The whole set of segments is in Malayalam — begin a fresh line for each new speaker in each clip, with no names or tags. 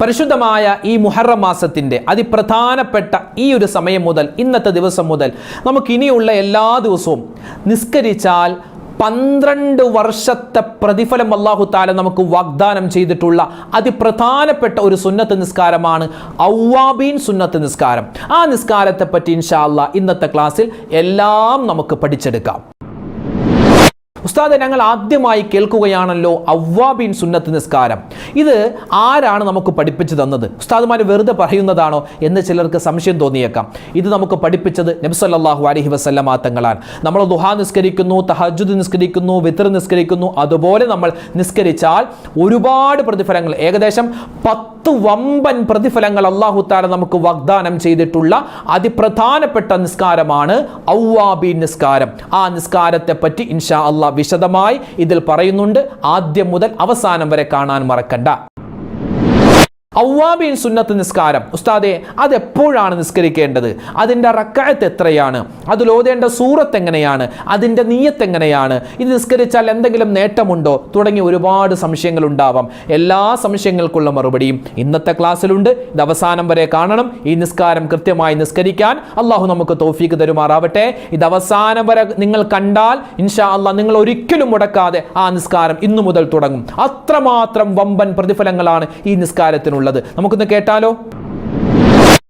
പരിശുദ്ധമായ ഈ മുഹറം മാസത്തിൻ്റെ അതിപ്രധാനപ്പെട്ട ഈ ഒരു സമയം മുതൽ, ഇന്നത്തെ ദിവസം മുതൽ നമുക്ക് ഇനിയുള്ള എല്ലാ ദിവസവും നിസ്കരിച്ചാൽ 12 വർഷത്തെ പ്രതിഫലം അല്ലാഹു തആല നമുക്ക് വാഗ്ദാനം ചെയ്തിട്ടുള്ള അതിപ്രധാനപ്പെട്ട ഒരു സുന്നത്ത് നിസ്കാരമാണ് അവ്വാബീൻ സുന്നത്ത് നിസ്കാരം. ആ നിസ്കാരത്തെ പറ്റി ഇൻഷാ അല്ലാഹ് ഇന്നത്തെ ക്ലാസ്സിൽ എല്ലാം നമുക്ക് പഠിച്ചെടുക്കാം. ഉസ്താദെ, ഞങ്ങൾ ആദ്യമായി കേൾക്കുകയാണല്ലോ അവ്വാബീൻ സുന്നത്ത് നിസ്കാരം. ഇത് ആരാണ് നമുക്ക് പഠിപ്പിച്ചു തന്നത്? ഉസ്താദുമാർ വെറുതെ പറയുന്നതാണോ എന്ന് ചിലർക്ക് സംശയം തോന്നിയേക്കാം. ഇത് നമുക്ക് പഠിപ്പിച്ചത് നബി സല്ലല്ലാഹു അലൈഹി വസല്ലമ തങ്ങളാണ്. നമ്മൾ ദുഹാ നിസ്കരിക്കുന്നു, തഹജ്ജുദ് നിസ്കരിക്കുന്നു, വിത്ർ നിസ്കരിക്കുന്നു. അതുപോലെ നമ്മൾ നിസ്കരിച്ചാൽ ഒരുപാട് പ്രതിഫലങ്ങൾ, ഏകദേശം 10 വമ്പൻ പ്രതിഫലങ്ങൾ അല്ലാഹു തആല നമുക്ക് വാഗ്ദാനം ചെയ്തിട്ടുള്ള അതിപ്രധാനപ്പെട്ട നിസ്കാരമാണ് അവ്വാബീൻ നിസ്കാരം. ആ നിസ്കാരത്തെ പറ്റി ഇൻഷാ അല്ലാഹ് വിശദമായി ഇതിൽ പറയുന്നുണ്ട്. ആദ്യം മുതൽ അവസാനം വരെ കാണാൻ മറക്കണ്ട. അവ്വാബീൻ സുന്നത്ത് നിസ്കാരം, ഉസ്താദെ, അതെപ്പോഴാണ് നിസ്കരിക്കേണ്ടത്? അതിൻ്റെ റക്അത്ത് എത്രയാണ്? അതിൽ ഓതേണ്ട സൂറത്ത് എങ്ങനെയാണ്? അതിൻ്റെ നിയ്യത്ത് എങ്ങനെയാണ്? ഇത് നിസ്കരിച്ചാൽ എന്തെങ്കിലും നേട്ടമുണ്ടോ? തുടങ്ങി ഒരുപാട് സംശയങ്ങൾ ഉണ്ടാവാം. എല്ലാ സംശയങ്ങൾക്കുള്ള മറുപടിയും ഇന്നത്തെ ക്ലാസ്സിലുണ്ട്. ഇത് അവസാനം വരെ കാണണം. ഈ നിസ്കാരം കൃത്യമായി നിസ്കരിക്കാൻ അള്ളാഹു നമുക്ക് തൗഫീഖ് തരുമാറാവട്ടെ. ഇത് അവസാനം വരെ നിങ്ങൾ കണ്ടാൽ ഇൻഷാ അല്ലാഹ് നിങ്ങൾ ഒരിക്കലും മുടക്കാതെ ആ നിസ്കാരം ഇന്നു മുതൽ തുടങ്ങും. അത്രമാത്രം വമ്പൻ പ്രതിഫലങ്ങളാണ് ഈ നിസ്കാരത്തിനുള്ളത്. നമുക്കൊന്ന് കേട്ടാലോ.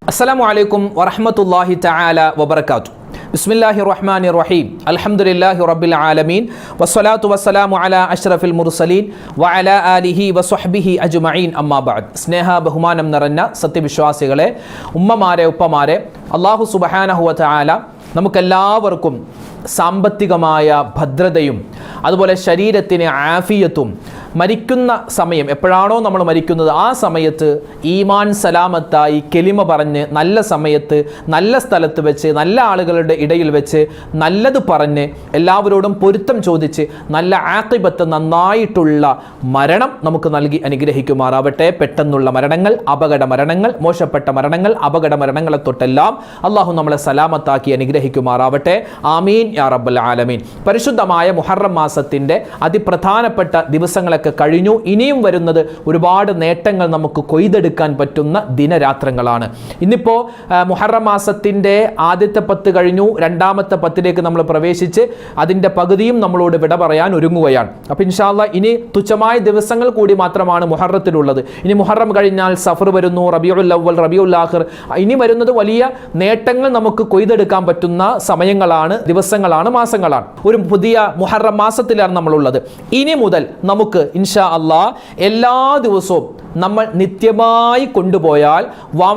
അസ്സലാമു അലൈക്കും വറഹ്മത്തുള്ളാഹി തആല വബറകാതുഹു. ബിസ്മില്ലാഹിർ റഹ്മാനിർ റഹീം. അൽഹംദുലില്ലാഹി റബ്ബിൽ ആലമീൻ വസ്സലാത്തു വസ്സലാമു അലാ അഷ്റഫിൽ മുർസലീൻ വഅലാ ആലിഹി വസ്വഹ്ബിഹി അജ്മഈൻ. അമ്മാ ബഅദ്. സ്നേഹ ബഹുമാനം നിറഞ്ഞ സത്യവിശ്വാസികളെ, ഉമ്മമാരെ, ഉപ്പമാരെ, അല്ലാഹു സുബ്ഹാനഹു വ തആല നമുക്കെല്ലാവർക്കും സാമ്പത്തികമായ ഭദ്രതയും അതുപോലെ ശരീരത്തിന് ആഫിയത്തും, മരിക്കുന്ന സമയം എപ്പോഴാണോ നമ്മൾ മരിക്കുന്നത് ആ സമയത്ത് ഈമാൻ സലാമത്തായി കെലിമ പറഞ്ഞ് നല്ല സമയത്ത് നല്ല സ്ഥലത്ത് വെച്ച് നല്ല ആളുകളുടെ ഇടയിൽ വെച്ച് നല്ലത് പറഞ്ഞ് എല്ലാവരോടും പൊരുത്തം ചോദിച്ച് നല്ല ആഖിബത്ത്, നന്നായിട്ടുള്ള മരണം നമുക്ക് നൽകി അനുഗ്രഹിക്കുമാറാവട്ടെ. പെട്ടെന്നുള്ള മരണങ്ങൾ, അപകട മരണങ്ങൾ, മോശപ്പെട്ട മരണങ്ങൾ, അപകട മരണങ്ങളെ തൊട്ടെല്ലാം അള്ളാഹു നമ്മളെ സലാമത്താക്കി അനുഗ്രഹിക്കുമാറാവട്ടെ. ആമീൻ യാ റബ്ബൽ ആലമീൻ. പരിശുദ്ധമായ മുഹറം മാസത്തിൻ്റെ അതിപ്രധാനപ്പെട്ട ദിവസങ്ങളൊക്കെ കഴിഞ്ഞു. ഇനിയും വരുന്നത് ഒരുപാട് നേട്ടങ്ങൾ നമുക്ക് കൊയ്തെടുക്കാൻ പറ്റുന്ന ദിനരാത്രങ്ങളാണ്. ഇന്നിപ്പോൾ മുഹറം മാസത്തിൻ്റെ ആദ്യത്തെ 10 കഴിഞ്ഞു. രണ്ടാമത്തെ 10ലേക്ക് നമ്മൾ പ്രവേശിച്ച് അതിൻ്റെ പകുതിയും നമ്മളോട് വിട പറയാൻ ഒരുങ്ങുകയാണ്. അപ്പോൾ ഇൻഷാ അല്ലാഹ് ഇനി തുച്ഛമായ ദിവസങ്ങൾ കൂടി മാത്രമാണ് മുഹറത്തിലുള്ളത്. ഇനി മുഹറം കഴിഞ്ഞാൽ സഫർ വരുന്നു, റബീഉൽ അവ്വൽ, റബീഉൽ ആഖിർ. ഇനി വരുന്നത് വലിയ നേട്ടങ്ങൾ നമുക്ക് കൊയ്തെടുക്കാൻ പറ്റുന്ന സമയങ്ങളാണ്, ദിവസങ്ങളാണ്, മാസങ്ങളാണ്. ഒരു പുതിയ മുഹറം മാസത്തിലാണ് നമ്മളുള്ളത്. ഇനി മുതൽ നമുക്ക് ഇൻഷാ അല്ലാഹ് എല്ലാ ദിവസവും നമ്മൾ നിത്യമായി കൊണ്ടുപോയാൽ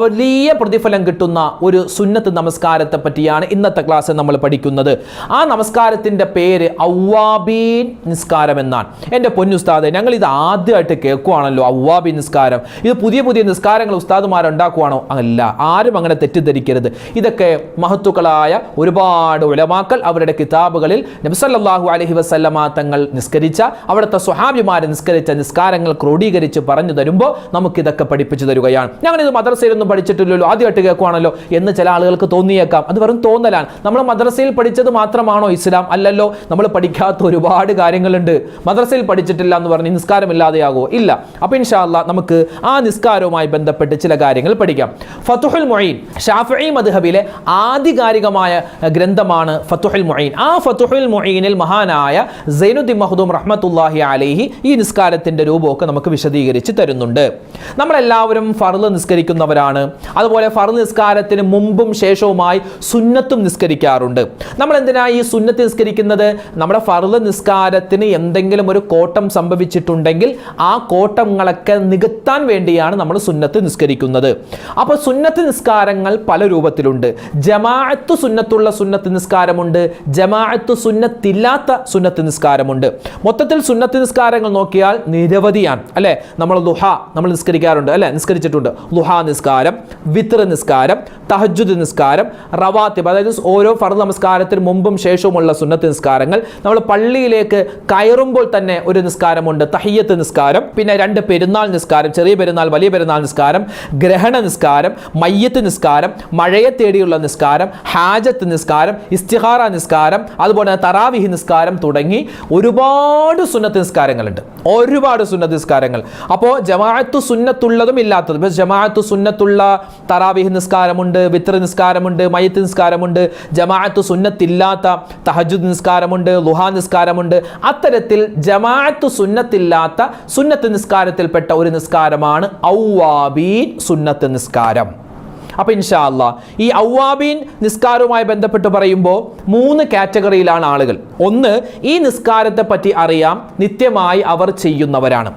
വലിയ പ്രതിഫലം കിട്ടുന്ന ഒരു സുന്നത്ത് നമസ്കാരത്തെ പറ്റിയാണ് ഇന്നത്തെ ക്ലാസ്സിൽ നമ്മൾ പഠിക്കുന്നത്. ആ നമസ്കാരത്തിൻ്റെ പേര് അവ്വാബീൻ നിസ്കാരം എന്നാണ്. എൻ്റെ പൊന്നുസ്താദെ, ഞങ്ങൾ ഇത് ആദ്യമായിട്ട് കേൾക്കുവാണല്ലോ, അവ്വാബീൻ നിസ്കാരം. ഇത് പുതിയ പുതിയ നിസ്കാരങ്ങൾ ഉസ്താദുമാരുണ്ടാക്കുവാണോ? അല്ല, ആരും അങ്ങനെ തെറ്റിദ്ധരിക്കരുത്. ഇതൊക്കെ മഹത്തുക്കളായ ഒരുപാട് ഉലമാക്കൾ അവരുടെ കിതാബുകളിൽ നബി സല്ലല്ലാഹു അലൈഹി വസല്ലമ തങ്ങൾ നിസ്കരിച്ച, അവിടുത്തെ സ്വഹാബിമാർ നിസ്കരിച്ച നിസ്കാരങ്ങൾ ക്രോഡീകരിച്ച് പറഞ്ഞു തരുമ്പോൾ നമുക്കിതൊക്കെ പഠിപ്പിച്ചു തരികയാണ്. ഞങ്ങളിത് മദ്രസയിലൊന്നും പഠിച്ചിട്ടില്ലല്ലോ, ആദ്യമായിട്ട് കേൾക്കുവാണല്ലോ എന്ന് ചില ആളുകൾക്ക് തോന്നിയേക്കാം. അത് വെറും തോന്നലാണ്. നമ്മൾ മദ്രസയിൽ പഠിച്ചത് മാത്രമാണോ ഇസ്ലാം? അല്ലല്ലോ. നമ്മൾ പഠിക്കാത്ത ഒരുപാട് കാര്യങ്ങളുണ്ട്. മദ്രസയിൽ പഠിച്ചിട്ടില്ല എന്ന് പറഞ്ഞ് നിസ്കാരമില്ലാതെയാകുമോ? ഇല്ല. അപ്പോൾ ഇൻഷാ അല്ലാഹ് നമുക്ക് ആ നിസ്കാരവുമായി ബന്ധപ്പെട്ട് ചില കാര്യങ്ങൾ പഠിക്കാം. ഫതുഹുൽ മുഈൻ, ശാഫിഈ മദ്ഹബിലെ ആധികാരികമായ ഗ്രന്ഥമാണ് ഫതുഹുൽ മുഈൻ. ആ ഫതുഹുൽ മുഈനിൽ മഹാനായ സൈനുദ്ദീൻ മഖ്ദൂം റഹ്മത്തുള്ളാഹി അലൈഹി ഈ നിസ്കാരത്തിന്റെ രൂപമൊക്കെ നമുക്ക് വിശദീകരിച്ച് തരുന്നുണ്ട്. നമ്മളെല്ലാവരും ഫർള് നിസ്കരിക്കുന്നവരാണ്. അതുപോലെ ഫർള് നിസ്കാരത്തിന് മുമ്പും ശേഷവുമായി സുന്നത്തും നിസ്കരിക്കാറുണ്ട്. നമ്മൾ എന്തിനാ ഈ സുന്നത്ത് നിസ്കരിക്കുന്നത്? നമ്മുടെ ഫർള് നിസ്കാരത്തിന് എന്തെങ്കിലും ഒരു കോട്ടം സംഭവിച്ചിട്ടുണ്ടെങ്കിൽ ആ കോട്ടങ്ങളൊക്കെ നികത്താൻ വേണ്ടിയാണ് നമ്മൾ സുന്നത്ത് നിസ്കരിക്കുന്നത്. അപ്പോൾ സുന്നത്ത് നിസ്കാരങ്ങൾ പല രൂപത്തിലുണ്ട്. ജമാഅത്ത് സുന്നത്തുള്ള സുന്നത്ത് നിസ്കാരമുണ്ട്, ജമാഅത്ത് സുന്നത്തില്ലാത്ത സുന്നത്ത് നിസ്കാരമുണ്ട്. മൊത്തത്തിൽ സുന്നത്ത് നിസ്കാരങ്ങൾ നോക്കിയാൽ നിരവധിയാണ്, അല്ലേ? നമ്മൾ നമ്മൾ നിസ്കരിക്കാറുണ്ട്, അല്ലെ? നിസ്കരിച്ചിട്ടുണ്ട്. ളുഹാ നിസ്കാരം, വിത്ർ നിസ്കാരം, തഹജ്ജുദ് നിസ്കാരം, റവാത്തിബ്, അതായത് ഓരോ ഫർദ് നമസ്കാരത്തിന് മുമ്പും ശേഷവുമുള്ള സുന്നത്ത് നിസ്കാരങ്ങൾ. നമ്മൾ പള്ളിയിലേക്ക് കയറുമ്പോൾ തന്നെ ഒരു നിസ്കാരമുണ്ട്, തഹിയ്യത്ത് നിസ്കാരം. പിന്നെ 2 പെരുന്നാൾ നിസ്കാരം, ചെറിയ പെരുന്നാൾ, വലിയ പെരുന്നാൾ നിസ്കാരം, ഗ്രഹണ നിസ്കാരം, മയ്യത്ത് നിസ്കാരം, മഴയെ തേടിയുള്ള നിസ്കാരം, ഹാജത്ത് നിസ്കാരം, ഇസ്തിഖാറ നിസ്കാരം, അതുപോലെ തറാവിഹ് നിസ്കാരം തുടങ്ങി ഒരുപാട് സുന്നത്ത് നിസ്കാരങ്ങളുണ്ട്. ഒരുപാട് സുന്നത്ത് നിസ്കാരങ്ങൾ. അപ്പോൾ ജമാഅത്ത് ജമാഅത്തു സുന്നത്തുള്ളതും ഇല്ലാത്തതും. ഇപ്പോൾ ജമാഅത്തു സുന്നത്തുള്ള തറാവീഹ് നിസ്കാരമുണ്ട്, വിത്ർ നിസ്കാരമുണ്ട്, മയ്യിത്ത് നിസ്കാരമുണ്ട്. ജമാഅത്തു സുന്നത്തില്ലാത്ത തഹജ്ജുദ് നിസ്കാരമുണ്ട്, ളുഹാ നിസ്കാരമുണ്ട്. അത്തരത്തിൽ ജമാഅത്തു സുന്നത്തില്ലാത്ത സുന്നത്ത് നിസ്കാരത്തിൽപ്പെട്ട ഒരു നിസ്കാരമാണ് ഔവാബീൻ സുന്നത്ത് നിസ്കാരം. അപ്പോൾ ഇൻഷാ അല്ലാഹ് ഈ ഔവാബീൻ നിസ്കാരവുമായി ബന്ധപ്പെട്ട് പറയുമ്പോൾ 3 കാറ്റഗറിയിലാണ് ആളുകൾ. ഒന്ന്, ഈ നിസ്കാരത്തെ പറ്റി അറിയാം, നിത്യമായി അവർ ചെയ്യുന്നവരാണ്.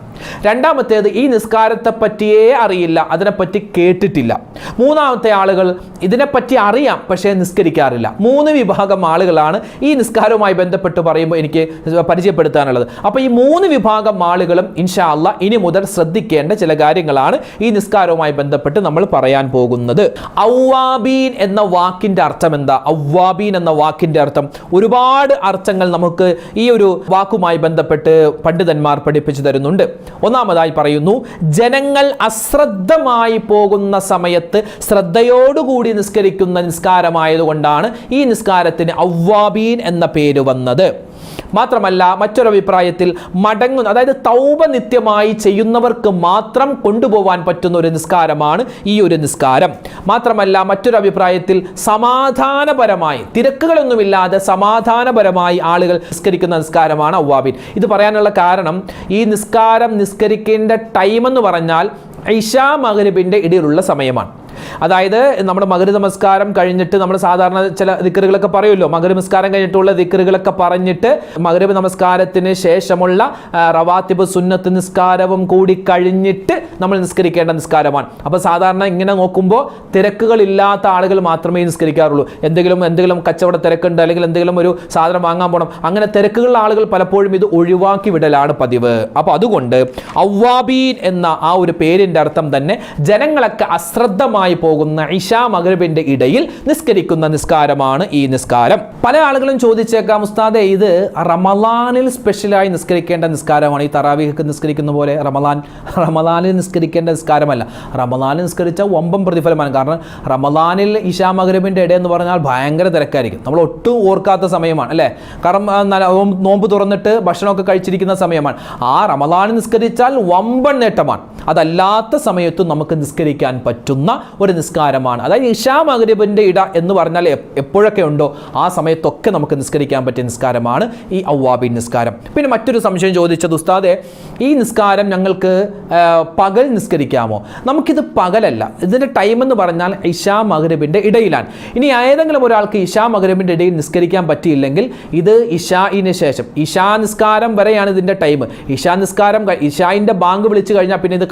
രണ്ടാമത്തേത്, ഈ നിസ്കാരത്തെ പറ്റിയേ അറിയില്ല, അതിനെപ്പറ്റി കേട്ടിട്ടില്ല. മൂന്നാമത്തെ ആളുകൾ ഇതിനെപ്പറ്റി അറിയാം പക്ഷേ നിസ്കരിക്കാറില്ല. 3 വിഭാഗം ആളുകളാണ് ഈ നിസ്കാരവുമായി ബന്ധപ്പെട്ട് പറയുമ്പോൾ എനിക്ക് പരിചയപ്പെടുത്താനുള്ളത്. അപ്പോൾ ഈ 3 വിഭാഗം ആളുകളും ഇൻഷാ അല്ലാഹ് ഇനി മുതൽ ശ്രദ്ധിക്കേണ്ട ചില കാര്യങ്ങളാണ് ഈ നിസ്കാരവുമായി ബന്ധപ്പെട്ട് നമ്മൾ പറയാൻ പോകുന്നത്. ഔവാബീൻ എന്ന വാക്കിന്റെ അർത്ഥം എന്താ? ഔവാബീൻ എന്ന വാക്കിന്റെ അർത്ഥം ഒരുപാട് അർത്ഥങ്ങൾ നമുക്ക് ഈ ഒരു വാക്കുമായി ബന്ധപ്പെട്ട് പണ്ഡിതന്മാർ പഠിപ്പിച്ചു തരുന്നുണ്ട്. ഒന്നാമതായി പറയുന്നു, ജനങ്ങൾ അശ്രദ്ധമായി പോകുന്ന സമയത്ത് ശ്രദ്ധയോടുകൂടി നിസ്കരിക്കുന്ന നിസ്കാരമായതുകൊണ്ടാണ് ഈ നിസ്കാരത്തിന് ഔവാബീൻ എന്ന പേര് വന്നത്. മാത്രമല്ല മറ്റൊരു അഭിപ്രായത്തിൽ മടങ്ങുന്ന, അതായത് തൗബ നിത്യമായി ചെയ്യുന്നവർക്ക് മാത്രം കൊണ്ടുപോകാൻ പറ്റുന്ന ഒരു നിസ്കാരമാണ് ഈ ഒരു നിസ്കാരം. മാത്രമല്ല മറ്റൊരു അഭിപ്രായത്തിൽ സമാധാനപരമായി, തിരക്കുകളൊന്നുമില്ലാതെ സമാധാനപരമായി ആളുകൾ നിസ്കരിക്കുന്ന നിസ്കാരമാണ് ഔവാബീൻ. ഇത് പറയാനുള്ള കാരണം, ഈ നിസ്കാരം നിസ്കരിക്കേണ്ട ടൈം എന്ന് പറഞ്ഞാൽ ഇശാ മഗ്രിബിന്റെ ഇടയിലുള്ള സമയമാണ്. അതായത് നമ്മുടെ മഗ്രിബ് നമസ്കാരം കഴിഞ്ഞിട്ട് നമ്മൾ സാധാരണ ചില ദിക്റുകളൊക്കെ പറയുമല്ലോ, മഗ്രിബ് നമസ്കാരം കഴിഞ്ഞിട്ടുള്ള ദിക്റുകളൊക്കെ പറഞ്ഞിട്ട് മഗ്രിബ് നമസ്കാരത്തിന് ശേഷമുള്ള റവാത്തിബ് സുന്നത്ത് നിസ്കാരവും കൂടി കഴിഞ്ഞിട്ട് നമ്മൾ നിസ്കരിക്കേണ്ട നിസ്കാരമാണ്. അപ്പോൾ സാധാരണ ഇങ്ങനെ നോക്കുമ്പോൾ തിരക്കുകളില്ലാത്ത ആളുകൾ മാത്രമേ നിസ്കരിക്കാറുള്ളൂ. എന്തെങ്കിലും കച്ചവട തിരക്കുണ്ട്, അല്ലെങ്കിൽ എന്തെങ്കിലും ഒരു സാധനം വാങ്ങാൻ പോകണം, അങ്ങനെ തിരക്കുകളുള്ള ആളുകൾ പലപ്പോഴും ഇത് ഒഴിവാക്കി വിടലാണ് പതിവ്. അപ്പോൾ അതുകൊണ്ട് ഔവാബീൻ എന്ന ആ ഒരു പേരിൻ്റെ അർത്ഥം തന്നെ ജനങ്ങളൊക്കെ അശ്രദ്ധമായി പോകുന്ന ഇശാ മഗ്രിബിന്റെ ഇടയിൽ നിസ്കരിക്കുന്ന നിസ്കാരമാണ് ഈ നിസ്കാരം. പല ആളുകളും ചോദിച്ചേക്കാം, ഉസ്താദേ ഇത് റമളാനിൽ സ്പെഷ്യലായി നിസ്കരിക്കേണ്ട നിസ്കാരമാണ്, ഈ തറാവീഹ് നിസ്കരിക്കുന്ന പോലെ റമളാനിൽ നിസ്കരിക്കേണ്ട നിസ്കാരമല്ല. റമളാനിൽ നിസ്കരിച്ചാൽ വമ്പം പ്രതിഫലമാണ്. കാരണം റമളാനിൽ ഇശാ മഗ്രിബിന്റെ ഇട എന്ന് പറഞ്ഞാൽ ഭയങ്കര തിരക്കായിരിക്കും, നമ്മൾ ഒട്ടും ഓർക്കാത്ത സമയമാണ് അല്ലേ. കാരണം നോമ്പ് തുറന്നിട്ട് ഭക്ഷണമൊക്കെ കഴിച്ചിരിക്കുന്ന സമയമാണ്. ആ റമളാനിൽ നിസ്കരിച്ചാൽ വമ്പൻ നേട്ടമാണ്. അതല്ലാത്ത സമയത്തും നമുക്ക് നിസ്കരിക്കാൻ പറ്റുന്ന ഒരു നിസ്കാരമാണ്. അതായത് ഇശാ മഗ്രിബിന്റെ ഇട എന്ന് പറഞ്ഞാൽ എപ്പോഴൊക്കെ ഉണ്ടോ ആ സമയത്തൊക്കെ നമുക്ക് നിസ്കരിക്കാൻ പറ്റിയ നിസ്കാരമാണ് ഈ ഔവാബീൻ നിസ്കാരം. പിന്നെ മറ്റൊരു സംശയം ചോദിച്ചത്, ഉസ്താദെ ഈ നിസ്കാരം ഞങ്ങൾക്ക് പകൽ നിസ്കരിക്കാമോ? നമുക്കിത് പകലല്ല, ഇതിൻ്റെ ടൈം എന്ന് പറഞ്ഞാൽ ഇശാ മഗ്രിബിന്റെ ഇടയിലാണ്. ഇനി ഏതെങ്കിലും ഒരാൾക്ക് ഇശാ മഗ്രിബിന്റെ ഇടയിൽ നിസ്കരിക്കാൻ പറ്റിയില്ലെങ്കിൽ ഇത് ഇശാഇന് ശേഷം, ഇശാ നിസ്കാരം വരെയാണ് ഇതിൻ്റെ ടൈം. ഇശായിൻ്റെ ബാങ്ക് വിളിച്ചു കഴിഞ്ഞാൽ പിന്നെ ഇത്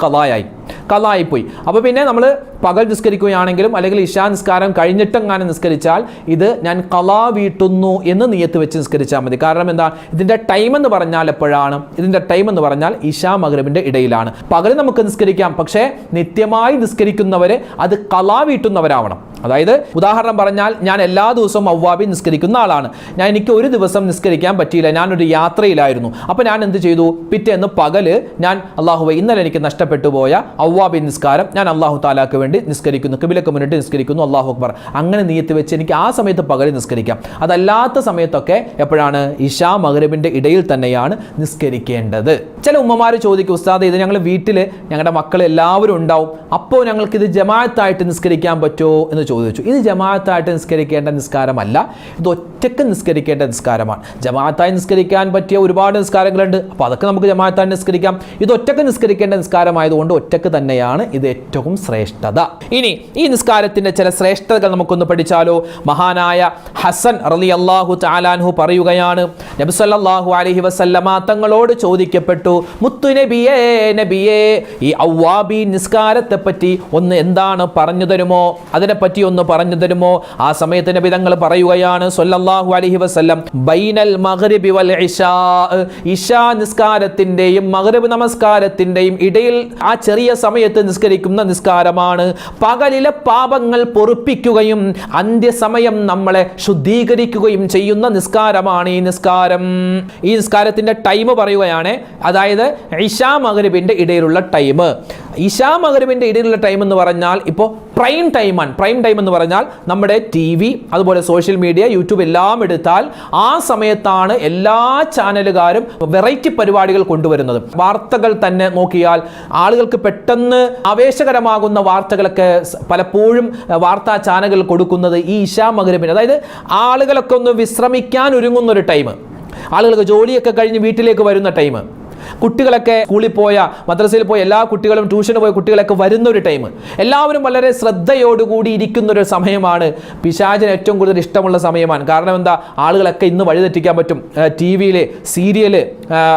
കളായിപ്പോയി. അപ്പോൾ പിന്നെ നമ്മൾ പകൽ നിസ്കരിക്കുകയാണെങ്കിലും അല്ലെങ്കിൽ ഇശാ നിസ്കാരം കഴിഞ്ഞിട്ടെങ്ങാനും നിസ്കരിച്ചാൽ ഇത് ഞാൻ ഖളാ വീട്ടുന്നു എന്ന് നിയത്ത് വെച്ച് നിസ്കരിച്ചാൽ മതി. കാരണം എന്താ, ഇതിൻ്റെ ടൈം എന്ന് പറഞ്ഞാൽ എപ്പോഴാണ്? ഇതിൻ്റെ ടൈം എന്ന് പറഞ്ഞാൽ ഇശാ മഗ്രിബിന്റെ ഇടയിലാണ്. പകൽ നമുക്ക് നിസ്കരിക്കാം, പക്ഷേ നിത്യമായി നിസ്കരിക്കുന്നവര് അത് ഖളാ വീട്ടുന്നവരാവണം. അതായത് ഉദാഹരണം പറഞ്ഞാൽ, ഞാൻ എല്ലാ ദിവസവും ഔവാബീൻ നിസ്കരിക്കുന്ന ആളാണ്, എനിക്ക് ഒരു ദിവസം നിസ്കരിക്കാൻ പറ്റിയില്ല, ഞാനൊരു യാത്രയിലായിരുന്നു. അപ്പോൾ ഞാൻ എന്ത് ചെയ്തു, പിറ്റേന്ന് പകല് ഞാൻ അള്ളാഹുവേ ഇന്നലെ എനിക്ക് നഷ്ടപ്പെട്ടു പോയ ഔവാബീൻ നിസ്കാരം ഞാൻ അള്ളാഹു താലാക്ക് വേണ്ടി നിസ്കരിക്കുന്നു, ഖിബിലക്ക് മുന്നിട്ട് നിസ്കരിക്കുന്നു, അള്ളാഹു അക്ബർ, അങ്ങനെ നിയത്ത് വെച്ച് എനിക്ക് ആ സമയത്ത് പകൽ നിസ്കരിക്കാം. അതല്ലാത്ത സമയത്തൊക്കെ എപ്പോഴാണ്? ഇശാ മഗ്രിബിന്റെ ഇടയിൽ തന്നെയാണ് നിസ്കരിക്കേണ്ടത്. ചില ഉമ്മമാർ ചോദിക്കും, ഉസ്താദ് ഇത് ഞങ്ങൾ വീട്ടിൽ ഞങ്ങളുടെ മക്കൾ എല്ലാവരും ഉണ്ടാവും, അപ്പോൾ ഞങ്ങൾക്ക് ഇത് ജമാഅത്തായിട്ട് നിസ്കരിക്കാൻ പറ്റുമോ എന്ന് ചോദിച്ചു. ഇത് ജമാഅത്തായിട്ട് നിസ്കരിക്കേണ്ട നിസ്കാരമല്ല, ഇത് ഒറ്റക്ക് നിസ്കരിക്കേണ്ട നിസ്കാരമാണ്. ജമാഅത്തായി നിസ്കരിക്കാൻ പറ്റിയ ഒരുപാട് നിസ്കാരങ്ങളുണ്ട്, അപ്പോൾ അതൊക്കെ നമുക്ക് ജമാഅത്തായി നിസ്കരിക്കാം. ഇത് ഒറ്റക്ക് നിസ്കരിക്കേണ്ട നിസ്കാരമായതുകൊണ്ട് ഒറ്റക്ക് തന്നെയാണ് ഇത് ഏറ്റവും ശ്രേഷ്ഠത. ഇനി ഈ നിസ്കാരത്തിന്റെ ചില ശ്രേഷ്ഠതകൾ നമുക്കൊന്ന് പഠിച്ചാലോ. മഹാനായ ഹസൻ റളിയല്ലാഹു തആല അൻഹു പറയുകയാണ്, നബി സല്ലല്ലാഹു അലൈഹി വസല്ലമ തങ്ങളോട് ചോദിക്കപ്പെട്ടു, മുത്തു നബിയേ ഈ ഔവാബീൻ നിസ്കാരത്തെ പറ്റി ഒന്ന് എന്താണ് പറഞ്ഞു തരുമോ, അതിനെപ്പറ്റി ഒന്ന് പറഞ്ഞു തരുമോ? ആ സമയത്ത് നബി തങ്ങൾ പറയുകയാണ് സല്ലല്ലാഹു അലൈഹി വസല്ലം, ബൈനൽ മഗ്രിബി വൽ ഇശാ നിസ്കാരത്തിന്റെയും മഗ്രിബ് നമസ്കാരത്തിന്റെയും ഇടയിൽ ആ ചെറിയ സമയത്ത് നിസ്കരിക്കുന്ന നിസ്കാരമാണ്. പകലിലെ പാപങ്ങൾ പൊറുപ്പിക്കുകയും അന്ത്യസമയം നമ്മളെ ശുദ്ധീകരിക്കുകയും ചെയ്യുന്ന നിസ്കാരമാണ് ഈ നിസ്കാരം. ഈ നിസ്കാരത്തിന്റെ ടൈം പറയുകയാണ്, അതായത് ഇശാ മഗ്രിബിന്റെ ഇടയിലുള്ള ടൈം. ഇശാ മഗ്‌രിബിൻ്റെ ഇടയിലുള്ള ടൈം എന്ന് പറഞ്ഞാൽ ഇപ്പോൾ പ്രൈം ടൈമാണ്. പ്രൈം ടൈം എന്ന് പറഞ്ഞാൽ നമ്മുടെ TV, അതുപോലെ സോഷ്യൽ മീഡിയ, യൂട്യൂബ് എല്ലാം എടുത്താൽ ആ സമയത്താണ് എല്ലാ ചാനലുകാരും വെറൈറ്റി പരിപാടികൾ കൊണ്ടുവരുന്നത്. വാർത്തകൾ തന്നെ നോക്കിയാൽ ആളുകൾക്ക് പെട്ടെന്ന് ആവേശകരമാകുന്ന വാർത്തകളൊക്കെ പലപ്പോഴും വാർത്താ ചാനലുകൾ കൊടുക്കുന്നത് ഈ ഇശാ മഗ്‌രിബിന്, അതായത് ആളുകളൊക്കെ ഒന്ന് വിശ്രമിക്കാൻ ഒരുങ്ങുന്നൊരു ടൈം, ആളുകൾക്ക് ജോലിയൊക്കെ കഴിഞ്ഞ് വീട്ടിലേക്ക് വരുന്ന ടൈം, കുട്ടികളൊക്കെ സ്കൂളിൽ പോയ, മദ്രസയിൽ പോയ എല്ലാ കുട്ടികളും, ട്യൂഷന് പോയ കുട്ടികളൊക്കെ വരുന്ന ഒരു ടൈം, എല്ലാവരും വളരെ ശ്രദ്ധയോടുകൂടി ഇരിക്കുന്നൊരു സമയമാണ്. പിശാചിന് ഏറ്റവും കൂടുതൽ ഇഷ്ടമുള്ള സമയമാണ്. കാരണം എന്താ, ആളുകളൊക്കെ ഇന്ന് വഴിതെറ്റിക്കാൻ പറ്റും. TV-യിൽ സീരിയൽ,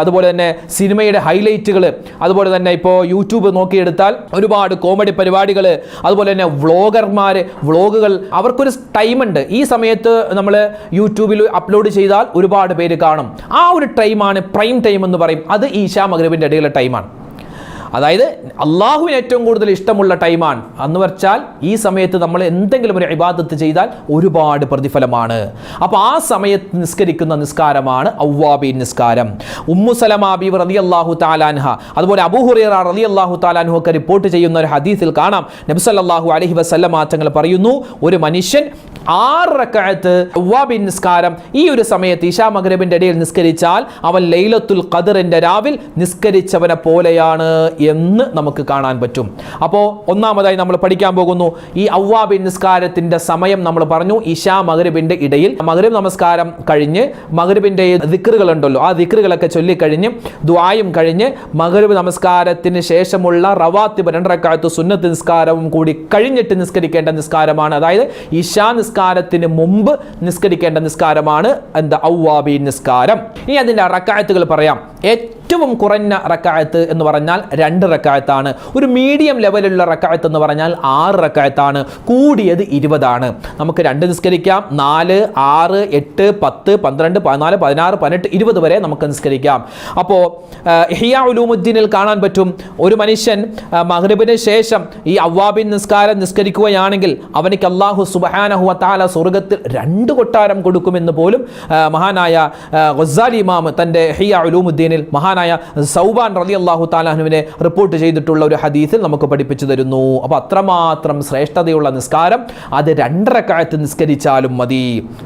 അതുപോലെ തന്നെ സിനിമയുടെ ഹൈലൈറ്റുകൾ, അതുപോലെ തന്നെ ഇപ്പോൾ യൂട്യൂബ് നോക്കിയെടുത്താൽ ഒരുപാട് കോമഡി പരിപാടികൾ, അതുപോലെ തന്നെ വ്ളോഗുകൾ, അവർക്കൊരു ടൈമുണ്ട്. ഈ സമയത്ത് നമ്മൾ യൂട്യൂബിൽ അപ്ലോഡ് ചെയ്താൽ ഒരുപാട് പേര് കാണും. ആ ഒരു ടൈമാണ് പ്രൈം ടൈം എന്ന് പറയും. അത് ഇശാ മഗ്‌രിബിൻ്റെ ഇടയിലുള്ള ടൈമാണ്. അതായത് അള്ളാഹുവിന് ഏറ്റവും കൂടുതൽ ഇഷ്ടമുള്ള ടൈമാണ്. എന്ന് വെച്ചാൽ ഈ സമയത്ത് നമ്മൾ എന്തെങ്കിലും ഒരു ഇബാദത്ത് ചെയ്താൽ ഒരുപാട് പ്രതിഫലമാണ്. അപ്പോൾ ആ സമയത്ത് നിസ്കരിക്കുന്ന നിസ്കാരമാണ് അവ്വാബീൻ നിസ്കാരം. ഉമ്മു സലമ ബീവി റളിയല്ലാഹു തആല അൻഹ, അതുപോലെ അബൂ ഹുറൈറ റളിയല്ലാഹു തആല അൻഹു ഒക്കെ റിപ്പോർട്ട് ചെയ്യുന്ന ഒരു ഹദീസിൽ കാണാം, നബി സല്ലല്ലാഹു അലൈഹി വസല്ലം തങ്ങൾ പറയുന്നു, ഒരു മനുഷ്യൻ 6 റക്അത്ത് അവ്വാബീൻ നിസ്കാരം ഈ ഒരു സമയത്ത് ഇശാ മഗ്‌രിബിൻ്റെ ഇടയിൽ നിസ്കരിച്ചാൽ അവൻ ലൈലത്തുൽ ഖദറിൻ്റെ രാവിൽ നിസ്കരിച്ചവനെ പോലെയാണ് എന്ന് നമുക്ക് കാണാൻ പറ്റും. അപ്പോൾ ഒന്നാമതായി നമ്മൾ പഠിക്കാൻ പോകുന്നു ഈ അവ്വാബീൻ നിസ്കാരത്തിൻ്റെ സമയം. നമ്മൾ പറഞ്ഞു ഇശാ മഗ്‌രിബിൻ്റെ ഇടയിൽ, മഗ്‌രിബ് നമസ്കാരം കഴിഞ്ഞ് മഗ്‌രിബിൻ്റെ ദിക്റുകൾ ഉണ്ടല്ലോ, ആ ദിക്റുകളൊക്കെ ചൊല്ലിക്കഴിഞ്ഞ് ദുആയും കഴിഞ്ഞ് മഗ്‌രിബ് നമസ്കാരത്തിന് ശേഷമുള്ള റവാത്തിബ് 2 റക്അത്ത് സുന്നത്ത് നിസ്കാരവും കൂടി കഴിഞ്ഞിട്ട് നിസ്കരിക്കേണ്ട നിസ്കാരമാണ്. അതായത് ഇശാ നിസ്കാരത്തിന് മുമ്പ് നിസ്കരിക്കേണ്ട നിസ്കാരമാണ് എന്താ അവ്വാബീൻ നിസ്കാരം. ഇനി അതിൻ്റെ റക്അത്തുകൾ പറയാം. ഏറ്റവും കുറഞ്ഞ റക്അത്ത് എന്ന് പറഞ്ഞാൽ 2 റക്അത്താണ്. ഒരു മീഡിയം ലെവലുള്ള റക്അത്ത് എന്ന് പറഞ്ഞാൽ 6 റക്അത്താണ്. കൂടിയത് 20 ആണ്. നമുക്ക് 2 നിസ്കരിക്കാം, 4, 6, 8, 10, 12, 14, 16, 18, 20 വരെ നമുക്ക് നിസ്കരിക്കാം. അപ്പോൾ ഇഹ്യാ ഉലൂമുദ്ദീനിൽ കാണാൻ പറ്റും, ഒരു മനുഷ്യൻ മഗ്‌രിബിന് ശേഷം ഈ അവ്വാബീൻ നിസ്കാരം നിസ്കരിക്കുകയാണെങ്കിൽ അവനിക്ക് അല്ലാഹു സുബ്ഹാനഹു വ തആല സ്വർഗ്ഗത്തിൽ 2 കൊട്ടാരം കൊടുക്കുമെന്ന് പോലും മഹാനായ ഗസാലി ഇമാം തൻ്റെ ഇഹ്യാ ഉലൂമുദ്ദീനിൽ മഹാനായ സൗബാൻ റളിയല്ലാഹു തആല അൻഹുവിനെ റിപ്പോർട്ട് ചെയ്തിട്ടുള്ള ഒരു ഹദീസിൽ നമുക്ക് പഠിപ്പിച്ചു തരുന്നു. അപ്പോൾ അത്രമാത്രം ശ്രേഷ്ഠതയുള്ള നിസ്കാരം അത് 2 റക്അത്ത് നിസ്കരിച്ചാലും മതി.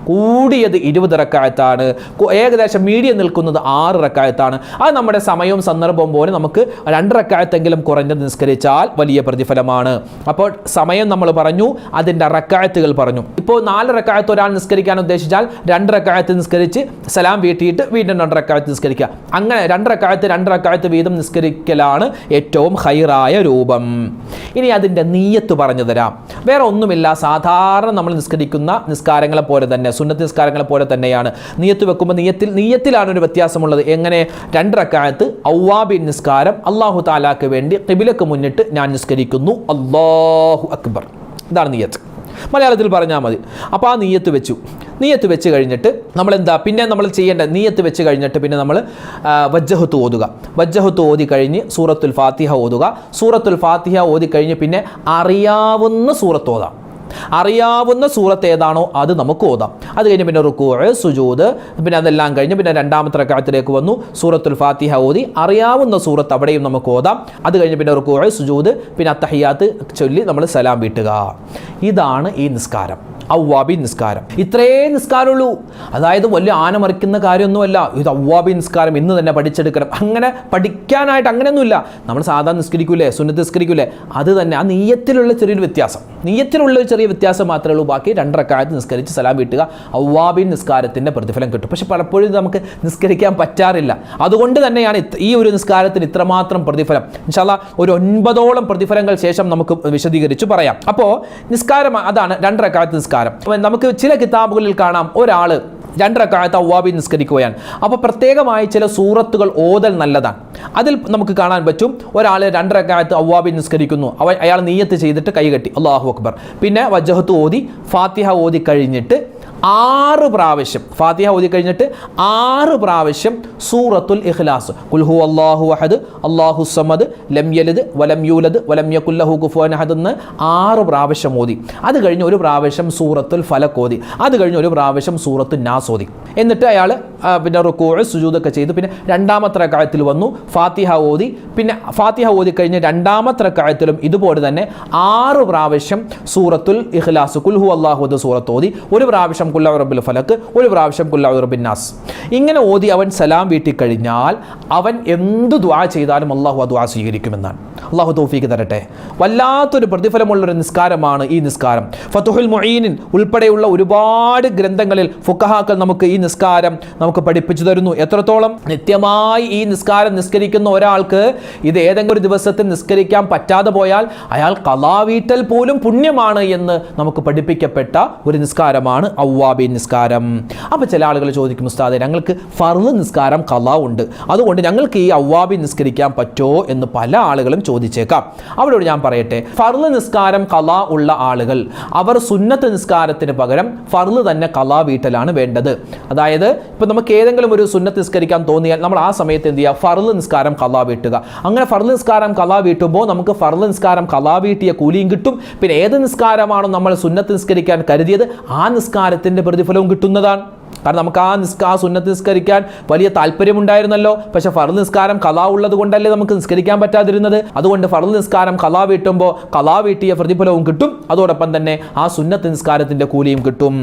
കൂടിയത് 20 റക്അത്താണ്. ഏകദേശം മീഡിയം നിൽക്കുന്നത് 6 റക്അത്താണ്. അത് നമ്മുടെ സമയവും സന്ദർഭവും പോലെ നമുക്ക് 2 റക്അത്തെങ്കിലും കുറഞ്ഞത് നിസ്കരിച്ചാൽ വലിയ പ്രതിഫലമാണ്. അപ്പോൾ സമയം നമ്മൾ പറഞ്ഞു, അതിൻ്റെ റക്അത്തുകൾ പറഞ്ഞു. ഇപ്പോൾ 4 റക്അത്ത് ഒരാൾ നിസ്കരിക്കാൻ ഉദ്ദേശിച്ചാൽ 2 റക്അത്ത് നിസ്കരിച്ച് സലാം വീട്ടിയിട്ട് വീണ്ടും 2 റക്അത്ത് നിസ്കരിക്കുക. അങ്ങനെ 2 റക്അത്ത് വീതം നിസ്കരിക്കലാണ് ഏറ്റവും ഖൈറായ രൂപം. ഇനി അതിൻ്റെ നിയ്യത്ത് പറഞ്ഞു തരാം. വേറെ ഒന്നുമില്ല, സാധാരണ നമ്മൾ നിസ്കരിക്കുന്ന നിസ്കാരങ്ങളെ പോലെ തന്നെ, സുന്നത്ത് നിസ്കാരങ്ങളെ പോലെ തന്നെയാണ്. നിയ്യത്ത് വെക്കുമ്പോൾ നിയ്യത്തിലാണ് ഒരു വ്യത്യാസമുള്ളത്. എങ്ങനെ? 2 റക്അത്ത് അവ്വാബീൻ നിസ്കാരം അല്ലാഹു തആലാക്ക് വേണ്ടി ഖിബിലക്ക് മുന്നിട്ട് ഞാൻ നിസ്കരിക്കുന്നു, അല്ലാഹു അക്ബർ, ഇതാണ് നിയ്യത്ത്. മലയാളത്തിൽ പറഞ്ഞാൽ മതി. അപ്പോൾ ആ നിയ്യത്ത് വെച്ച് കഴിഞ്ഞിട്ട് നമ്മൾ എന്താ പിന്നെ നമ്മൾ ചെയ്യേണ്ട? നിയ്യത്ത് വെച്ച് കഴിഞ്ഞിട്ട് പിന്നെ നമ്മൾ വജ്ജഹത്ത് ഓതുക. വജ്ജഹത്ത് ഓതി കഴിഞ്ഞ് സൂറത്തുൽ ഫാത്തിഹ ഓതുക. സൂറത്തുൽ ഫാത്തിഹ ഓതി കഴിഞ്ഞ് പിന്നെ അറിയാവുന്ന സൂറത്ത് ഓതാം. അറിയാവുന്ന സൂറത്ത് ഏതാണോ അത് നമുക്ക് ഓതാം. അത് കഴിഞ്ഞ് പിന്നെ റുക്കൂഅ്, സുജൂദ്, പിന്നെ അതെല്ലാം കഴിഞ്ഞ് പിന്നെ 2ാമത്തെ റക്അത്തിലേക്ക് വന്നു, സൂറത്തുൽ ഫാത്തിഹ ഓതി അറിയാവുന്ന സൂറത്ത് അവിടെയും നമുക്ക് ഓതാം. അത് കഴിഞ്ഞ് പിന്നെ റുക്കൂഅ്, സുജൂദ്, പിന്നെ അത്തഹിയാത്ത് ചൊല്ലി നമ്മൾ സലാം വീട്ടുക. ഇതാണ് ഈ നിസ്കാരം, അവ്വാബീൻ നിസ്കാരം. ഇത്രേ നിസ്കാരമുള്ളൂ. അതായത് വലിയ ആന മറിക്കുന്ന കാര്യമൊന്നുമല്ല. ഇത് അവ്വാബീൻ നിസ്കാരം ഇന്ന് തന്നെ പഠിച്ചെടുക്കണം, അങ്ങനെ പഠിക്കാനായിട്ട് അങ്ങനെയൊന്നുമില്ല. നമ്മൾ സാധാരണ നിസ്കരിക്കൂലേ, സുന്നത്ത് നിസ്കരിക്കൂലേ, അത് തന്നെ. ആ നിയ്യത്തിലുള്ള ചെറിയൊരു വ്യത്യാസം, ചെറിയ വ്യത്യാസം മാത്രമേ ഉള്ളൂ. ബാക്കി 2 റക്അത്ത് നിസ്കരിച്ച് സലാം വീട്ടുക, അവ്വാബീൻ നിസ്കാരത്തിൻ്റെ പ്രതിഫലം കിട്ടും. പക്ഷെ പലപ്പോഴും നമുക്ക് നിസ്കരിക്കാൻ പറ്റാറില്ല. അതുകൊണ്ട് തന്നെയാണ് ഈ ഒരു നിസ്കാരത്തിന് ഇത്രമാത്രം പ്രതിഫലം. ഇൻഷാ അല്ലാഹ് ഒരു 9ഓളം പ്രതിഫലങ്ങൾ ശേഷം നമുക്ക് വിശദീകരിച്ച് പറയാം. അപ്പോൾ നിസ്കാരം അതാണ് 2 റക്അത്ത് നിസ്കാരം. നമുക്ക് ചില കിതാബുകളിൽ കാണാം ഒരാൾ 2 റക്അത്ത് അവ്വാബീൻ നിസ്കരിക്കുകയാണ്. അപ്പോൾ പ്രത്യേകമായി ചില സൂറത്തുകൾ ഓതൽ നല്ലതാണ്. അതിൽ നമുക്ക് കാണാൻ പറ്റും, ഒരാൾ 2 റക്അത്ത് അവ്വാബീൻ നിസ്കരിക്കുന്നു, അയാൾ നിയ്യത്ത് ചെയ്തിട്ട് കൈകെട്ടി അല്ലാഹു അക്ബർ, പിന്നെ വജ്ജഹത്ത് ഓതി ഫാത്തിഹ ഓതി കഴിഞ്ഞിട്ട് 6 പ്രാവശ്യം ഫാത്തിഹ ഓതി കഴിഞ്ഞിട്ട് 6 പ്രാവശ്യം സൂറത്തുൽ ഇഖ്ലാസ് ഖുൽ ഹുവല്ലാഹു അഹദ് അല്ലാഹുസ് സമദ് ലം യലിദ് വലം യൂലദ് വലം യകുൽ ലഹു കുഫുവൻ അഹദ് എന്ന് 6 പ്രാവശ്യം ഓതി. അത് കഴിഞ്ഞ് ഒരു പ്രാവശ്യം സൂറത്തുൽ ഫലഖ് ഓതി. അത് കഴിഞ്ഞ് ഒരു പ്രാവശ്യം സൂറത്തുൻ നാസ് ഓതി. എന്നിട്ട് അയാൾ പിന്നെ റുകൂഅ് സുജൂദൊക്കെ ചെയ്തു. പിന്നെ രണ്ടാമത്തെ റക്അത്തിൽ വന്നു, ഫാത്തിഹ ഓതി. പിന്നെ ഫാത്തിഹ ഓതി കഴിഞ്ഞ് രണ്ടാമത്തെ റക്അത്തിലും ഇതുപോലെ തന്നെ 6 പ്രാവശ്യം സൂറത്തുൽ ഇഖ്ലാസ് ഖുൽ ഹുവല്ലാഹു അഹദ് സൂറത്ത് ഓതി. ഒരു പ്രാവശ്യം ഖുൽ അഊദു ബിറബ്ബിൽ ഫലഖ്, ഒരു പ്രാവശ്യം ഖുൽ അഊദു ബിറബ്ബിൻ നാസ്. ഇങ്ങനെ ഓതി അവൻ സലാം വീട്ടി കഴിഞ്ഞാൽ അവൻ എന്ത് ദുആ ചെയ്താലും അല്ലാഹു ആ ദുആ സ്വീകരിക്കുമെന്നാണ്. അല്ലാഹു തൗഫീഖ് തരട്ടെ. വല്ലാത്തൊരു പ്രതിഫലമുള്ളൊരു നിസ്കാരമാണ് ഈ നിസ്കാരം. ഫതുഹുൽ മുഈനിൻ ഉൾപ്പെടെയുള്ള ഒരുപാട് ഗ്രന്ഥങ്ങളിൽ ഫുഖഹാക്കൾ നമുക്ക് ഈ നിസ്കാരം നമുക്ക് പഠിപ്പിച്ചു തരുന്നു. എത്രത്തോളം നിത്യമായി ഈ നിസ്കാരം നിസ്കരിക്കുന്ന ഒരാൾക്ക് ഇത് ഏതെങ്കിലും ഒരു ദിവസത്തിൽ നിസ്കരിക്കാൻ പറ്റാതെ പോയാൽ അയാൾ ഖളാ വീട്ടൽ പോലും പുണ്യമാണ് എന്ന് നമുക്ക് പഠിപ്പിക്കപ്പെട്ട ഒരു നിസ്കാരമാണ് അവ്വാബീൻ നിസ്കാരം. അപ്പോൾ ചില ആളുകൾ ചോദിക്കും, ഉസ്താദേ ഞങ്ങൾക്ക് ഫർള് നിസ്കാരം ഖളാ ഉണ്ട്, അതുകൊണ്ട് ഞങ്ങൾക്ക് ഈ അവ്വാബീൻ നിസ്കരിക്കാൻ പറ്റുമോ എന്ന് പല ആളുകളും ചോദിച്ചേക്കാം. അവരോട് ഞാൻ പറയട്ടെ, ഫർള് നിസ്കാരം ഖളാ ഉള്ള ആളുകൾ അവർ സുന്നത്ത് നിസ്കാരത്തിന് പകരം ഫർള് തന്നെ ഖളാ വീട്ടലാണ് വേണ്ടത്. അതായത് ഇപ്പം നമുക്ക് ഏതെങ്കിലും ഒരു സുന്നത്ത് നിസ്കരിക്കാൻ തോന്നിയാൽ നമ്മൾ ആ സമയത്ത് എന്ത് ചെയ്യുക, ഫർള് നിസ്കാരം ഖളാ വീട്ടുക. അങ്ങനെ ഫർള് നിസ്കാരം ഖളാ വീട്ടുമ്പോൾ നമുക്ക് ഫർള് നിസ്കാരം ഖളാ വീട്ടിയ കൂലിയും കിട്ടും. പിന്നെ ഏത് നിസ്കാരമാണോ നമ്മൾ സുന്നത്ത് നിസ്കരിക്കാൻ കരുതിയത് ആ നിസ്കാരത്തിൻ്റെ പ്രതിഫലവും കിട്ടുന്നതാണ്. കാരണം നമുക്ക് ആ സുന്നത്ത് നിസ്കരിക്കാൻ വലിയ താല്പര്യമുണ്ടായിരുന്നല്ലോ, പക്ഷെ ഫർള് നിസ്കാരം ഖളാ ഉള്ളത് കൊണ്ടല്ലേ നമുക്ക് നിസ്കരിക്കാൻ പറ്റാതിരുന്നത്. അതുകൊണ്ട് ഫർള് നിസ്കാരം ഖളാ വീട്ടുമ്പോൾ ഖളാ വീട്ടിയ പ്രതിഫലവും കിട്ടും, അതോടൊപ്പം തന്നെ ആ സുന്നത്ത് നിസ്കാരത്തിൻ്റെ കൂലിയും കിട്ടും.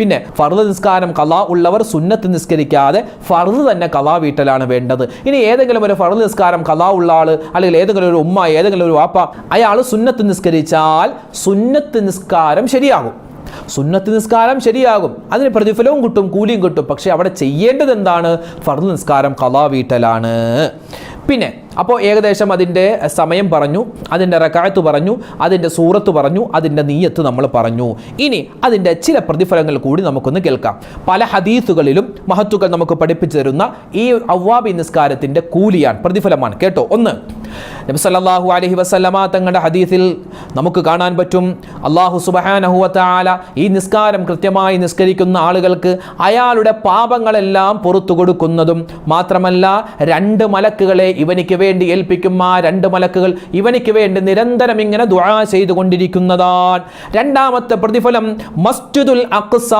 പിന്നെ ഫർള് നിസ്കാരം ഖളാ ഉള്ളവർ സുന്നത്ത് നിസ്കരിക്കാതെ ഫർള് തന്നെ ഖളാ വീട്ടലാണ് വേണ്ടത്. ഇനി ഏതെങ്കിലും ഒരു ഫർള് നിസ്കാരം ഖളാ ഉള്ള ആൾ, അല്ലെങ്കിൽ ഏതെങ്കിലും ഒരു ഉമ്മ, ഏതെങ്കിലും ഒരു വാപ്പ അയാൾ സുന്നത്ത് നിസ്കരിച്ചാൽ സുന്നത്ത് നിസ്കാരം ശരിയാകും. സുന്നത്ത് നിസ്കാരം ശരിയാകും, അതിന് പ്രതിഫലവും കിട്ടും, കൂലിയും കിട്ടും. പക്ഷെ അവിടെ ചെയ്യേണ്ടത് എന്താണ്? ഫർള് നിസ്കാരം ഖളാ വീട്ടലാണ്. പിന്നെ അപ്പോൾ ഏകദേശം അതിൻ്റെ സമയം പറഞ്ഞു, അതിൻ്റെ റക്അത്ത് പറഞ്ഞു, അതിൻ്റെ സൂറത്ത് പറഞ്ഞു, അതിൻ്റെ നിയ്യത്ത് നമ്മൾ പറഞ്ഞു. ഇനി അതിൻ്റെ ചില പ്രതിഫലങ്ങൾ കൂടി നമുക്കൊന്ന് കേൾക്കാം. പല ഹദീസുകളിലും മഹത്തുക്കൾ നമുക്ക് പഠിപ്പിച്ചു തരുന്ന ഈ അവ്വാബി നിസ്കാരത്തിൻ്റെ കൂലിയാണ്, പ്രതിഫലമാണ്. കേട്ടോ. ഒന്ന്, നബി സല്ലല്ലാഹു അലൈഹി വസല്ലമ തങ്ങളുടെ ഹദീസിൽ നമുക്ക് കാണാൻ പറ്റും, അല്ലാഹു സുബ്ഹാനഹു വ തആല ഈ നിസ്കാരം കൃത്യമായി നിസ്കരിക്കുന്ന ആളുകൾക്ക് അയാളുടെ പാപങ്ങളെല്ലാം പുറത്തു കൊടുക്കുന്നതും മാത്രമല്ല 2 മലക്കുകളെ ഇവനിക്ക് വേണ്ടി ഏൽപ്പിക്കും. ആ 2 മലക്കുകൾ ഇവനിക്ക് വേണ്ടി നിരന്തരം ഇങ്ങനെ ദുആ ചെയ്തുകൊണ്ടിരിക്കുന്നതാണ്. രണ്ടാമത്തെ പ്രതിഫലം മസ്ജിദുൽ അഖ്സ,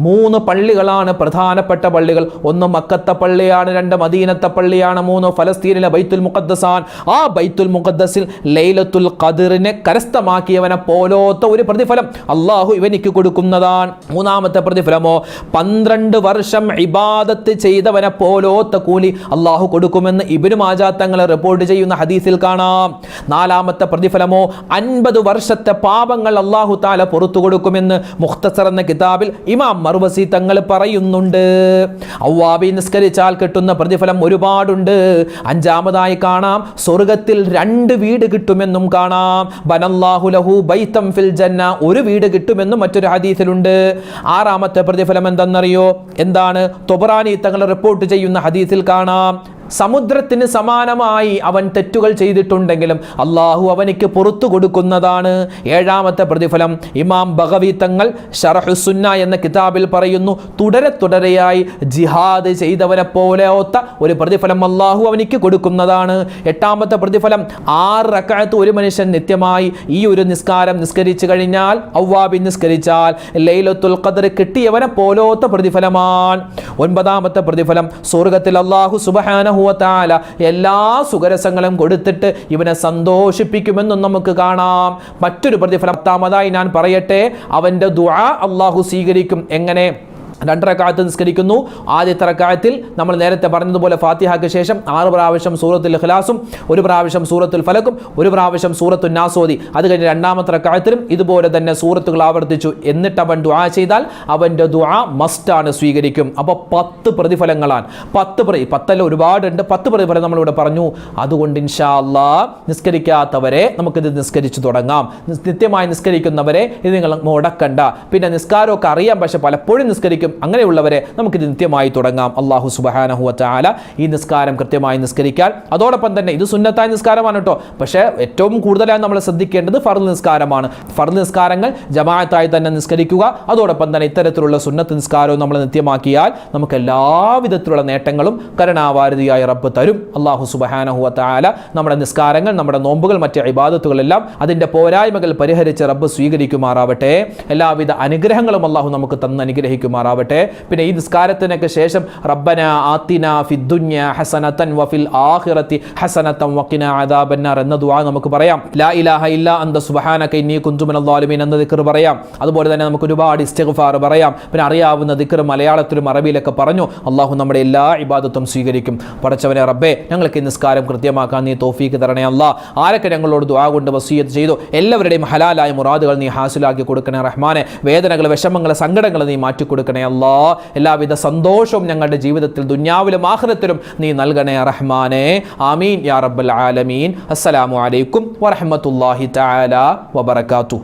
3 പള്ളികളാണ് പ്രധാനപ്പെട്ട പള്ളികൾ. 1 മക്കത്തെ പള്ളിയാണ്, 2 മദീനത്തെ പള്ളിയാണ്, 3 ഫലസ്തീനിലെ ബൈത്തുൽ മുഖദ്ദസാൻ. ആ ബൈത്തുൽ മുഖദ്ദസിൽ ലൈലത്തുൽ ഖദ്റിനെ കരസ്ഥമാക്കിയവനെ പോലോത്ത ഒരു പ്രതിഫലം അല്ലാഹു ഇവനിക്ക് കൊടുക്കുന്നതാണ്. മൂന്നാമത്തെ പ്രതിഫലമോ 12 വർഷം ഇബാദത്ത് ചെയ്തവനെ പോലോത്ത കൂലി അല്ലാഹു കൊടുക്കുമെന്ന് ഇബ്നു മാജ തങ്ങൾ റിപ്പോർട്ട് ചെയ്യുന്ന ഹദീസിൽ കാണാം. നാലാമത്തെ പ്രതിഫലമോ 50 വർഷത്തെ പാപങ്ങൾ അല്ലാഹു തആല പുറത്തു കൊടുക്കുമെന്ന് മുഖ്തസർ എന്ന കിതാബിൽ ഇമാം മർവസി തങ്ങൾ പറയുന്നുണ്ട്. അവ്വാബി നിസ്കരിച്ചാൽ കിട്ടുന്ന പ്രതിഫലം ഒരുപാടുണ്ട്. അഞ്ചാമതായി കാണാം സ്വർഗത്തിൽ 2 വീട് കിട്ടുമെന്നും കാണാം. ബനല്ലാഹു ലഹു ബൈതം ഫിൽ ജന്ന, ഒരു വീട് കിട്ടുമെന്നും മറ്റൊരു ഹദീസിലുണ്ട്. ആറാമത്തെ പ്രതിഫലം എന്തെന്നറിയോ? എന്താണ്? തൊബറാനി തങ്ങൾ റിപ്പോർട്ട് ചെയ്യുന്ന ഹദീസിൽ കാണാം, സമുദ്രത്തിന് സമാനമായി അവൻ തെറ്റുകൾ ചെയ്തിട്ടുണ്ടെങ്കിലും അള്ളാഹു അവനിക്ക് പുറത്തു കൊടുക്കുന്നതാണ്. ഏഴാമത്തെ പ്രതിഫലം ഇമാം ബഗവി തങ്ങൾ ശറഹുസുന്ന എന്ന കിതാബിൽ പറയുന്നു, തുടരെയായി ജിഹാദ് ചെയ്തവനെ പോലെയോത്ത ഒരു പ്രതിഫലം അള്ളാഹു അവനിക്ക് കൊടുക്കുന്നതാണ്. എട്ടാമത്തെ പ്രതിഫലം 6 റക്അത്ത് ഒരു മനുഷ്യൻ നിത്യമായി ഈ ഒരു നിസ്കാരം നിസ്കരിച്ചു കഴിഞ്ഞാൽ, അവ്വാബി നിസ്കരിച്ചാൽ ലൈലത്തുൽ ഖദ്ർ കിട്ടിയവനെ പോലോത്ത പ്രതിഫലമാണ്. ഒൻപതാമത്തെ പ്രതിഫലം സ്വർഗത്തിൽ അള്ളാഹു സുബ്ഹാനഹു വ തആല എല്ലാ സുഖരസങ്ങളും കൊടുത്തിട്ട് ഇവനെ സന്തോഷിപ്പിക്കുമെന്നും നമുക്ക് കാണാം. മറ്റൊരു പ്രതിഫലം 10ാമതായി ഞാൻ പറയട്ടെ, അവൻ്റെ ദുആ അള്ളാഹു സ്വീകരിക്കും. എങ്ങനെ? 2 റക്അത്ത് നിസ്കരിക്കുന്നു. ആദ്യത്തെ റക്അത്തിൽ നമ്മൾ നേരത്തെ പറഞ്ഞതുപോലെ ഫാത്തിഹയ്ക്ക് ശേഷം 6 പ്രാവശ്യം സൂറത്തുൽ ഇഖ്ലാസും 1 പ്രാവശ്യം സൂറത്തുൽ ഫലഖും 1 പ്രാവശ്യം സൂറത്തുൻ നാസ് ഓതി. അത് കഴിഞ്ഞ് രണ്ടാമത്തെ റക്അത്തിലും ഇതുപോലെ തന്നെ സൂറത്തുകൾ ആവർത്തിച്ചു. എന്നിട്ട് അവൻ ദുആ ചെയ്താൽ അവൻ്റെ ദുആ മസ്റ്റാണ്, സ്വീകരിക്കും. അപ്പോൾ 10 പ്രതിഫലങ്ങളാണ്. 10 ഒരുപാടുണ്ട്. 10 പ്രതിഫലം നമ്മളിവിടെ പറഞ്ഞു. അതുകൊണ്ട് ഇൻഷാ അല്ലാഹ് നിസ്കരിക്കാത്തവരെ നമുക്കിത് നിസ്കരിച്ചു തുടങ്ങാം. നിത്യമായി നിസ്കരിക്കുന്നവരെ ഇത് നിങ്ങൾ മുടക്കണ്ട. പിന്നെ നിസ്കാരമൊക്കെ അറിയാം, പക്ഷെ പലപ്പോഴും നിസ്കരിക്കും, പറ്റും. അങ്ങനെയുള്ളവരെ നമുക്കിത് നിത്യമായി തുടങ്ങാം. അല്ലാഹു സുബ്ഹാനഹു വ തആല ഈ നിസ്കാരം കൃത്യമായി നിസ്കരിക്കാൻ, അതോടൊപ്പം തന്നെ ഇത് സുന്നത്തായ നിസ്കാരമാണ് കേട്ടോ, പക്ഷേ ഏറ്റവും കൂടുതലായി നമ്മൾ ശ്രദ്ധിക്കേണ്ടത് ഫർദ് നിസ്കാരമാണ്. ഫർദ് നിസ്കാരങ്ങൾ ജമാഅത്തായി തന്നെ നിസ്കരിക്കുക, അതോടൊപ്പം തന്നെ ഇത്തരത്തിലുള്ള സുന്നത്ത് നിസ്കാരവും നമ്മൾ നിത്യമാക്കിയാൽ നമുക്ക് എല്ലാവിധത്തിലുള്ള നേട്ടങ്ങളും കരുണാവാരിധിയായ റബ്ബ് തരും. അല്ലാഹു സുബ്ഹാനഹു വ തആല നമ്മുടെ നിസ്കാരങ്ങൾ, നമ്മുടെ നോമ്പുകൾ, മറ്റ് ഇബാദത്തുകളെല്ലാം അതിൻ്റെ പോരായ്മകൾ പരിഹരിച്ച് റബ്ബ് സ്വീകരിക്കുമാറാവട്ടെ. എല്ലാവിധ അനുഗ്രഹങ്ങളും അല്ലാഹു നമുക്ക് തന്ന് അനുഗ്രഹിക്കുമാറാവട്ടെ. പിന്നെ ഈ നിസ്കാരത്തിനൊക്കെ ശേഷം റബ്ബനാ ആതിനാ ഫിദ്ദുനിയ ഹസനതൻ വഫിൽ ആഖിറതി ഹസനതൻ വഖിനാ അദാബന്നാർ എന്ന ദുആ നമുക്ക് പറയാം. ലാ ഇലാഹ ഇല്ലാ അന്ത സുബ്ഹാനക ഇന്നി കുന്തു മിനൽ ളാലിമീൻ എന്ന ദിക്ർ പറയാം. അതുപോലെ തന്നെ നമുക്ക് ഒരുപാട് ഇസ്തിഗ്ഫാർ പറയാം. പിന്നെ അറിയാവുന്ന ദിക്ർ മലയാളത്തിലും അറബിയിലൊക്കെ പറഞ്ഞു അല്ലാഹു നമ്മുടെ എല്ലാ ഇബാദത്തും സ്വീകരിക്കും. പടച്ചവനെ റബ്ബേ, ഞങ്ങൾക്ക് ഈ നിസ്കാരം കൃത്യമാക്കാൻ നീ തൗഫീക്ക് തരണേ അല്ലാഹ്. ആരൊക്കെ ഞങ്ങളോട് ദുആ കൊണ്ട് വസിയത്ത് ചെയ്തു എല്ലാവരുടെയും ഹലാലായ മുറാദുകൾ നീ ഹാസിലാക്കി കൊടുക്കണേ റഹ്മാനെ. വേദനകൾ, വിഷമങ്ങൾ, സങ്കടങ്ങൾ നീ മാറ്റി കൊടുക്കണേ അല്ലാഹ്. എല്ലാവിധ സന്തോഷവും ഞങ്ങളുടെ ജീവിതത്തിൽ ദുനിയാവിലും ആഖിറത്തിലും നീ നൽകണേ റഹ്മാനെ. ആമീൻ യാ റബ്ബൽ ആലമീൻ. അസ്സലാമു അലൈക്കും വറഹ്മത്തുള്ളാഹി തആല വബറകാതുഹു.